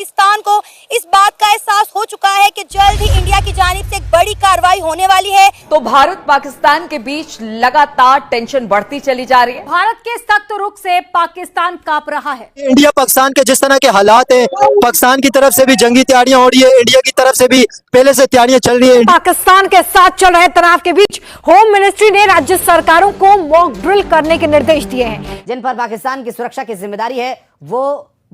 पाकिस्तान को इस बात का एहसास हो चुका है कि जल्द ही इंडिया की जानिब से एक बड़ी कार्रवाई होने वाली है। तो भारत पाकिस्तान के बीच लगातार टेंशन बढ़ती चली जा रही है। भारत के सख्त रुख से पाकिस्तान कांप रहा है। इंडिया पाकिस्तान के जिस तरह के हालात हैं, पाकिस्तान की तरफ से भी जंगी तैयारियां हो रही है, इंडिया की तरफ से भी पहले से तैयारियां चल रही है। पाकिस्तान के साथ चल रहे तनाव के बीच होम मिनिस्ट्री ने राज्य सरकारों को मॉक ड्रिल करने के निर्देश दिए हैं। जिन पर पाकिस्तान की सुरक्षा की जिम्मेदारी है वो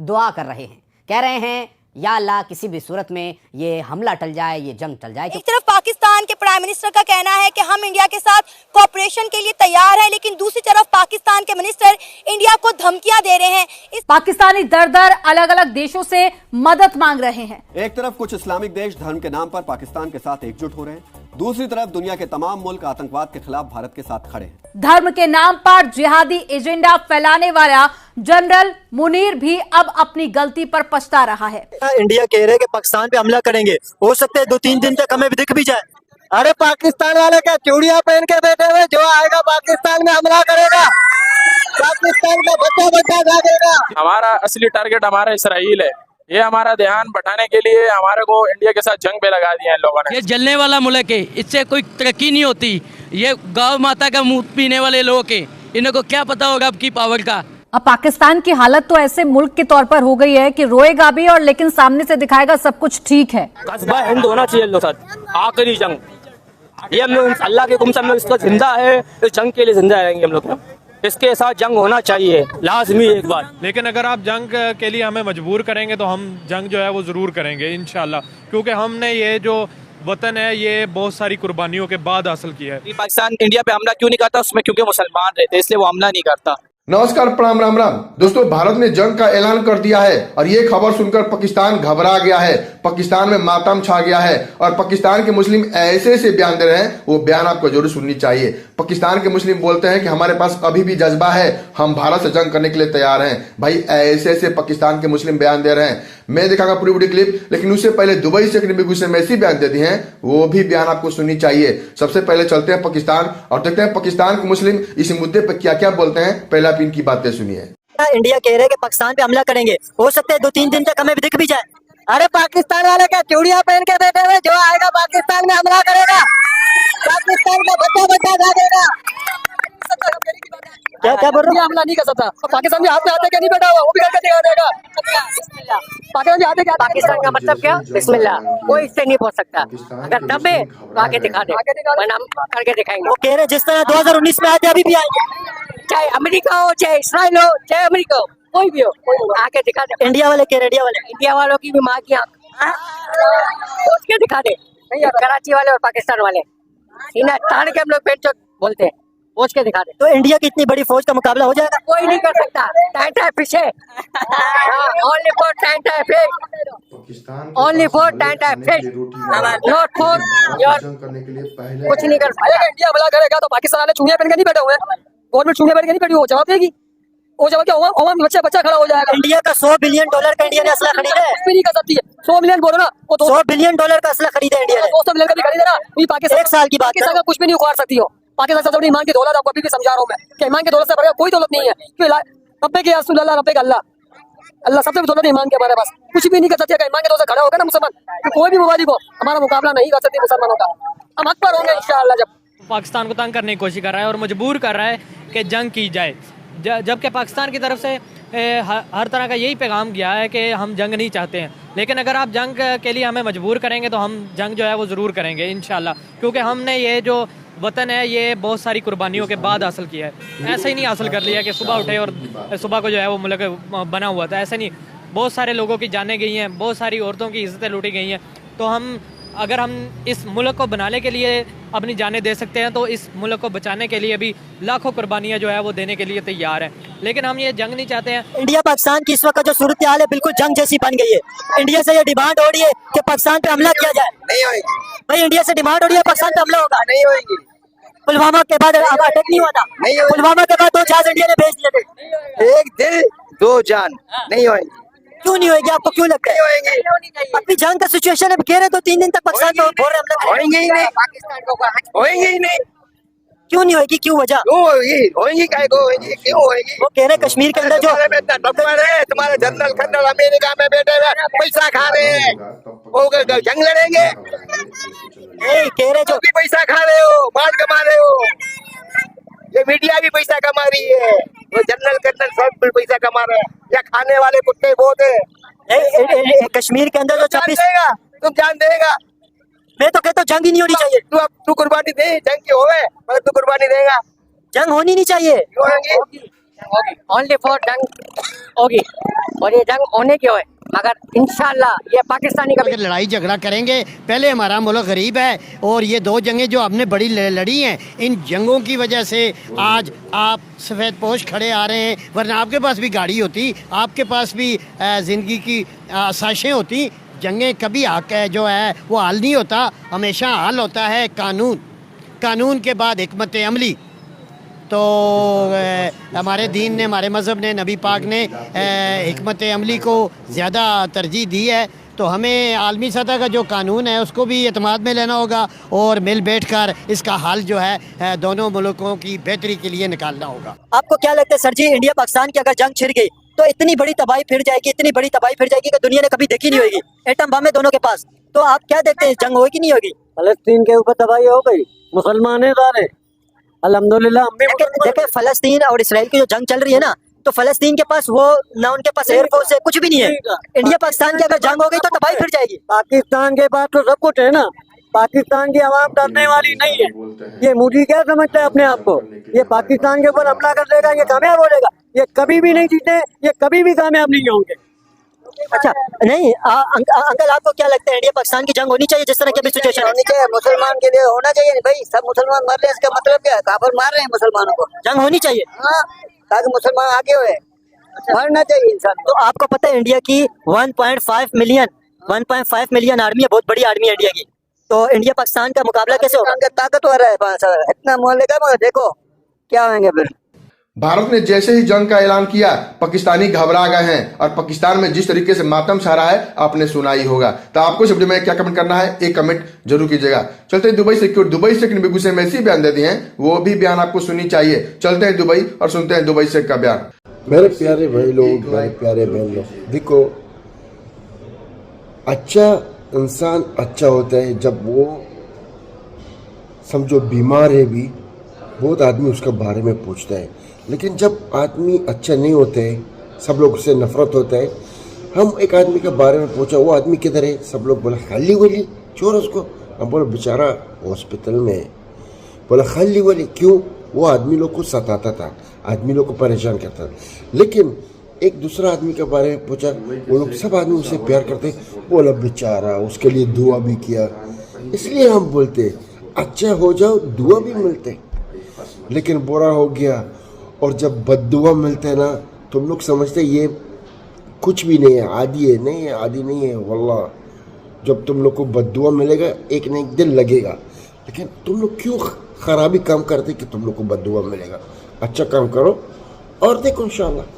दुआ कर रहे हैं, कह रहे हैं या अल्लाह किसी भी सूरत में ये हमला टल जाए, ये जंग टल जाए। एक तरफ पाकिस्तान के प्राइम मिनिस्टर का कहना है कि हम इंडिया के साथ कोऑपरेशन के लिए तैयार हैं, लेकिन दूसरी तरफ पाकिस्तान के मिनिस्टर इंडिया को धमकियां दे रहे हैं। इस पाकिस्तानी दर अलग अलग देशों से मदद मांग रहे हैं। एक तरफ कुछ इस्लामिक देश धर्म के नाम पर पाकिस्तान के साथ एकजुट हो रहे हैं, दूसरी तरफ दुनिया के तमाम मुल्क आतंकवाद के खिलाफ भारत के साथ खड़े हैं। धर्म के नाम पर जिहादी एजेंडा फैलाने वाला जनरल मुनीर भी अब अपनी गलती पर पछता रहा है। इंडिया कह रहे हैं कि पाकिस्तान पे हमला करेंगे, हो सकता है 2-3 दिन तक हमें भी दिख भी जाए। अरे पाकिस्तान वाले क्या चूड़ियां पहन के बैठे हुए, जो आएगा पाकिस्तान में हमला करेगा, पाकिस्तान का बच्चा बच्चा जागेगा। हमारा असली टारगेट हमारा इसराइल है। ये हमारा ध्यान बटाने के लिए हमारे को इंडिया के साथ जंग पे लगा दिया इन लोगों ने। ये जलने वाला मुल्क है, इससे कोई तरक्की नहीं होती। ये गौ माता का मुंह पीने वाले लोग हैं, इनको क्या पता होगा आपकी पावर का। अब पाकिस्तान की हालत तो ऐसे मुल्क के तौर पर हो गई है कि रोएगा भी और लेकिन सामने से दिखाएगा सब कुछ ठीक है। कस्बा हिंद होना चाहिए लोग साथ। आखिरी जंग ये हम लोग अल्लाह के हुक्म से हम लोग इसका जिंदा है, इस जंग के लिए जिंदा रहेंगे हम लोग। इसके साथ जंग होना चाहिए लाजमी एक बार। लेकिन अगर आप जंग के लिए हमें मजबूर करेंगे तो हम जंग जो है वो जरूर करेंगे इंशाल्लाह, क्योंकि हमने ये जो वतन है ये बहुत सारी कुर्बानियों के बाद हासिल किया है। पाकिस्तान इंडिया पे हमला क्यों नहीं करता? उसमें क्योंकि मुसलमान रहते, इसलिए वो हमला नहीं करता। नमस्कार, प्रणाम, राम राम। दोस्तों, भारत ने जंग का ऐलान कर दिया है और ये खबर सुनकर पाकिस्तान घबरा गया है, पाकिस्तान में मातम छा गया है और पाकिस्तान के मुस्लिम ऐसे ऐसे बयान दे रहे हैं, वो बयान आपको जरूर सुननी चाहिए। पाकिस्तान के मुस्लिम बोलते हैं कि हमारे पास अभी भी जज्बा है, हम भारत से जंग करने के लिए तैयार हैं। भाई ऐसे ऐसे पाकिस्तान के मुस्लिम बयान दे रहे हैं। मैं दिखाऊंगा पूरी वीडियो क्लिप, लेकिन उससे पहले दुबई से एक बेगूसराय में ऐसी बयान दे दी हैं, वो भी बयान आपको सुननी चाहिए। सबसे पहले चलते हैं पाकिस्तान और देखते हैं पाकिस्तान के मुस्लिम इस मुद्दे पर क्या क्या बोलते हैं। पहले आप इनकी बातें सुनिए। इंडिया कह रहे हैं कि पाकिस्तान पे हमला करेंगे, हो सकता है 2-3 दिन तक हमें भी दिख भी जाए। अरे पाकिस्तान वाले क्या चूड़ियां पहन के बैठे हुए, जो आएगा पाकिस्तान में हमला करेगा, पाकिस्तान का बच्चा बच्चा जागेगा। क्या बोल रहे हो? हमला नहीं कर सकता। पाकिस्तान भी हाथ में आते क्या नहीं बैठा हुआ, वो भी करके दिखा देगा। पाकिस्तान भी आते क्या? पाकिस्तान का मतलब क्या? बिस्मिल्लाह। कोई इससे नहीं पहुंच सकता। अगर दबे तो आगे दिखा दे, वरना हम करके दिखाएंगे। वो कह रहे जिस तरह 2019 में आते अभी भी आएंगे, चाहे अमेरिका हो, चाहे इसराइल हो, चाहे अमेरिका हो, कोई भी हो, आके दिखा दे। इंडिया वाले कह रहे, इंडिया वालों की भी माँ की आँख सोच के दिखा दे। कराची वाले और पाकिस्तान वाले सीना तान के हम लोग पेट बोलते हैं, सोच के दिखा दे। तो इंडिया की इतनी बड़ी फौज का मुकाबला हो जाएगा? कोई नहीं कर सकता। टाइट है पीछे, ओनली फॉर टाइट है फिश, ओनली फॉर टाइट है फिश, नॉट फॉर योर। कुछ नहीं कर सकता। इंडिया हमला करेगा तो पाकिस्तान वाले चूड़ियां पहन के नहीं बैठे हुए, गवर्नमेंट चूड़ियां पहन के नहीं बैठी, वो जवाब देगी। वो जवाब क्या होगा? अवाम बच्चा बच्चा खड़ा हो जाएगा। इंडिया का $100 बिलियन का इंडिया ने असला खरीदा है। कुछ भी नहीं कर सकती है। 100 मिलियन बोलो ना, वो $100 बिलियन का असला खरीदा इंडिया ने। 200 मिलियन का भी खरीदा ना, ये पाकिस्तान एक साल की बात पाकिस्तान का कुछ भी नहीं उखाड़ सकती हो। पाकिस्तान सबसे बड़ी ईमान की दौलत, आपको अभी भी समझा रहा हूँ मैं कि ईमान की दौलत से बढ़कर कोई दौलत नहीं है। रब्बे के रसूल अल्लाह, रब्बे का अल्लाह सबसे बड़ी दौलत ईमान के हमारे पास। कुछ भी नहीं कर सकती। अगर ईमान के दौलत से खड़ा होगा ना मुसलमान, तो कोई भी मुमालिक हो हमारा मुकाबला नहीं कर सकती मुसलमानों का। हम हक पर होंगे इंशाअल्लाह। जब पाकिस्तान को तंग करने की कोशिश कर रहा है और मजबूर कर रहा है कि जंग की जाए, जबकि पाकिस्तान की तरफ से हर तरह का यही पैगाम गया है कि हम जंग नहीं चाहते हैं। लेकिन अगर आप जंग के लिए हमें मजबूर करेंगे तो हम जंग जो है वो ज़रूर करेंगे इंशाल्लाह, क्योंकि हमने ये जो वतन है ये बहुत सारी कुर्बानियों के बाद हासिल किया है। ऐसे ही नहीं हासिल कर लिया कि सुबह उठे और सुबह को जो है वो मुल्क बना हुआ था, ऐसे नहीं। बहुत सारे लोगों की जानें गई हैं, बहुत सारी औरतों की इज्जतें लूटी गई हैं। तो अगर हम इस मुल्क को बनाने के लिए अपनी जानें दे सकते हैं तो इस मुल्क को बचाने के लिए भी लाखों कुर्बानियां जो है वो देने के लिए तैयार हैं। लेकिन हम ये जंग नहीं चाहते हैं। इंडिया पाकिस्तान की इस वक्त जो सूरत हाल है बिल्कुल जंग जैसी बन गई है। इंडिया से ये डिमांड हो रही है कि पाकिस्तान पे हमला किया जाए। नहीं होगी भाई, इंडिया से डिमांड हो रही है पाकिस्तान पे हमला होगा। नहीं होगी। पुलवामा के बाद अटैक नहीं हुआ था? पुलवामा के बाद 2 जहाज इंडिया ने भेज दिए थे। एक दिल 2 जान नहीं होगी। क्यों नहीं होगी? आपको क्यों लगता है? अभी जंग का सिचुएशन है, कह रहे तो 3 दिन तक पाकिस्तान को बोल रहे हम लोग होएंगे ही नहीं, होएंगे ही नहीं। क्यों नहीं होगी, क्यों वजह? होगी काय को होगी, क्यों होगी? वो कह रहे कश्मीर के अंदर जो तुम्हारे जनरल खंडल अमेरिका में बैठे हुए पैसा खा रहे हैं, वो जंग लड़ेंगे? कह रहे जो भी पैसा खा रहे हो, माल कमा रहे हो, ये मीडिया भी पैसा कमा रही है, वो जनरल कर्नल सब पैसा कमा रहे हैं, या खाने वाले कुत्ते बहुत है। कश्मीर के अंदर जो 26 तुम जान देगा। मैं तो कहता हूँ जंग ही नहीं होनी चाहिए। तू कुर्बानी दे, जंग की होवे पर तू कुर्बानी देगा। जंग होनी नहीं चाहिए। ओनली फॉर जंग होगी, और ये जंग होने की है, मगर इंशाल्लाह ये पाकिस्तानी का लड़ाई झगड़ा करेंगे। पहले हमारा मुल्क गरीब है, और ये दो जंगें जो हमने बड़ी लड़ी हैं, इन जंगों की वजह से आज आप सफ़ेद पोश खड़े आ रहे हैं, वरना आपके पास भी गाड़ी होती, आपके पास भी ज़िंदगी की आसाइशें होती। जंगें कभी हक है जो है वो हल नहीं होता, हमेशा हल होता है कानून, कानून के बाद हिकमत अमली। तो हमारे दीन ने, हमारे मज़हब ने, नबी पाक ने हिकमत अमली को ज़्यादा तरजीह दी है। तो हमें आलमी सतह का जो कानून है उसको भी एतमाद में लेना होगा, और मिल बैठ कर इसका हल जो है दोनों मुल्कों की बेहतरी के लिए निकालना होगा। आपको क्या लगता है सर जी, इंडिया पाकिस्तान की अगर जंग छिड़ गई तो इतनी बड़ी तबाही फिर जाएगी, इतनी बड़ी तबाही फिर जाएगी कि दुनिया ने कभी देखी नहीं होगी? एटम बम है दोनों के पास, तो आप क्या देखते हैं, जंग होगी नहीं होगी? फलस्तीन के ऊपर तबाही हो गई, मुसलमान है सारे, अल्हम्दुलिल्लाह। देखे फलस्तीन और इसराइल की जो जंग चल रही है ना, तो फलस्तीन के पास वो ना, उनके पास एयरफोर्स है, कुछ भी नहीं है। इंडिया पाकिस्तान की अगर जंग हो गई तो तबाही फिर जाएगी। पाकिस्तान के पास तो सब कुछ है ना, पाकिस्तान की आवाम डरने वाली नहीं है। ये मोदी क्या समझता है अपने आप को, ये पाकिस्तान के ऊपर हमला कर देगा, ये कामयाब हो जाएगा? ये कभी भी नहीं जीते, ये कभी भी कामयाब नहीं होंगे। अच्छा नहीं अंकल, आपको क्या लगता है, इंडिया पाकिस्तान की जंग होनी चाहिए जिस तरह की अभी सिचुएशन होनी चाहिए, मुसलमान के लिए होना चाहिए। भाई सब मुसलमान मर रहे हैं, इसका मतलब क्या है? काफिर मार रहे हैं मुसलमानों को, जंग होनी चाहिए। हाँ, ताकि मुसलमान आगे हुए, मरना चाहिए इंसान। तो आपको पता है इंडिया की 1.5 मिलियन आर्मी है, बहुत बड़ी आर्मी है इंडिया की। तो इंडिया पाकिस्तान का मुकाबला कैसे होगा? ताकतवर है इतना मोहल्ले का, मगर देखो क्या होंगे फिर। भारत ने जैसे ही जंग का ऐलान किया, पाकिस्तानी घबरा गए हैं, और पाकिस्तान में जिस तरीके से मातम छा रहा है आपने सुना ही होगा। तो आपको इस वीडियो में क्या कमेंट करना है, एक कमेंट जरूर कीजिएगा। चलते हैं दुबई से, क्यों दुबई से बेगूसराय में ऐसी बयान दे दिए हैं, वो भी बयान आपको सुननी चाहिए। चलते हैं दुबई और सुनते हैं दुबई से का बयान। मेरे प्यारे भाई लोग, मेरे प्यारे बहन लोग, देखो अच्छा इंसान अच्छा होता है जब वो समझो बीमार है भी, बहुत आदमी उसके बारे में पूछता है। लेकिन जब आदमी अच्छा नहीं होते हैं, सब लोग उससे नफरत होता है। हम एक आदमी के बारे में पूछा, वो आदमी किधर है? सब लोग बोला खाली वली, छोड़ उसको। हम बोला बेचारा हॉस्पिटल में है। बोला खाली वली क्यों? वो आदमी लोग को सताता था, आदमी लोग को परेशान करता था। लेकिन एक दूसरा आदमी के बारे में पूछा, वो लोग सब आदमी उससे प्यार करते। बोला बेचारा, उसके लिए दुआ भी किया। इसलिए हम बोलते अच्छा हो जाओ, दुआ भी मिलते। लेकिन बुरा हो गया, और जब बद्दुआ मिलते हैं ना, तुम लोग समझते ये कुछ भी नहीं है, आदि है। नहीं है, आदि नहीं है वल्लाह। जब तुम लोग को बद्दुआ मिलेगा, एक न एक दिन लगेगा। लेकिन तुम लोग क्यों खराबी काम करते कि तुम लोग को बद्दुआ मिलेगा? अच्छा काम करो और देखो इंशाल्लाह।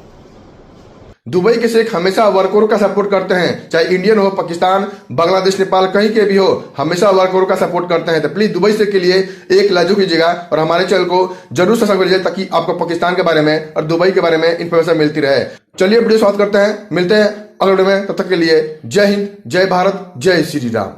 दुबई के शेख हमेशा वर्करों का सपोर्ट करते हैं, चाहे इंडियन हो, पाकिस्तान, बांग्लादेश, नेपाल, कहीं के भी हो, हमेशा वर्करों का सपोर्ट करते हैं। तो प्लीज दुबई से के लिए एक लाइक कीजिएगा और हमारे चैनल को जरूर सब्सक्राइब कीजिए, ताकि आपको पाकिस्तान के बारे में और दुबई के बारे में इन्फॉर्मेशन मिलती रहे। चलिए वीडियो समाप्त करते हैं, मिलते हैं अगले वीडियो में। तब तक के लिए जय हिंद, जय भारत, जय श्री राम।